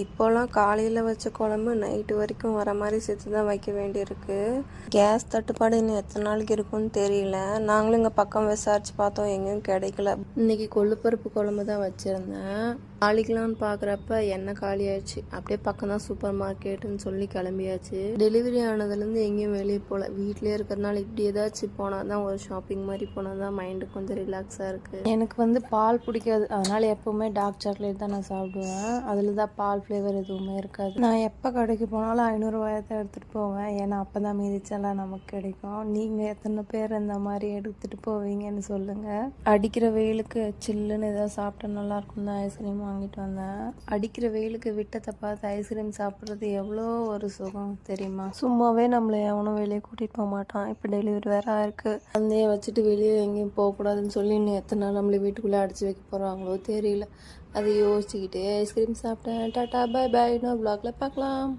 இப்போலாம் காலையில் வச்ச குழம்பு நைட்டு வரைக்கும் வர மாதிரி சேர்த்து தான் வைக்க வேண்டியிருக்கு. கேஸ் தட்டுப்பாடு இன்னும் எத்தனை நாளைக்கு இருக்கும்னு தெரியல. நாங்களும் இங்கே பக்கம் விசாரிச்சு பார்த்தோம், எங்கேயும் கிடைக்கல. இன்னைக்கு கொள்ளுப்பருப்பு குழம்பு தான் வச்சுருந்தேன். காலிக்கலான்னு பார்க்குறப்ப எண்ணெய் காலி ஆயிடுச்சு. அப்படியே பக்கம் தான் சூப்பர் மார்க்கெட்டுன்னு சொல்லி கிளம்பியாச்சு. டெலிவரி ஆனதுலேருந்து எங்கேயும் வெளியே போகல. வீட்டிலே இருக்கிறதுனால இப்படி ஏதாச்சும் போனால் தான், ஒரு ஷாப்பிங் மாதிரி போனால் தான் மைண்டு கொஞ்சம் ரிலாக்ஸாக இருக்குது. எனக்கு பால் பிடிக்காது, அதனால் எப்போவுமே டார்க் சாக்லேட் தான் நான் சாப்பிடுவேன். அதில் தான் பால் ஃப்ளேவர் எதுவுமே இருக்காது. நான் எப்போ கடைக்கு போனாலும் 500 தான் எடுத்துகிட்டு போவேன். ஏன்னா அப்போ தான் மீதிச்செல்லாம் நமக்கு கிடைக்கும். நீங்கள் எத்தனை பேர் இந்த மாதிரி எடுத்துகிட்டு போவீங்கன்னு சொல்லுங்கள். அடிக்கிற வெயிலுக்கு சில்லுன்னு எதாவது சாப்பிட்டா நல்லாயிருக்கும் தான் ஐஸ்கிரீம் வாங்கிட்டு வந்தேன். அடிக்கிற வெயிலுக்கு விட்டத்தை பார்த்து ஐஸ்கிரீம் சாப்பிட்றது எவ்வளோ ஒரு சுகம் தெரியுமா? சும்மாவே நம்மளை எவனும் வெளியே கூட்டிகிட்டு போக மாட்டான். இப்போ டெலிவரி வேற இருக்குது. அந்தைய வச்சுட்டு வெளியே எங்கேயும் போகக்கூடாதுன்னு சொல்லி இன்னும் எத்தனை நாள் நம்மளை வீட்டுக்குள்ளே அடிச்சு வைக்க போகிறாங்களோ தெரியல. அதை யோசிச்சுக்கிட்டே ஐஸ்கிரீம் சாப்பிட்டேன். Tata bye bye. இன்னொரு வ்ளாக்ல பார்க்கலாம்.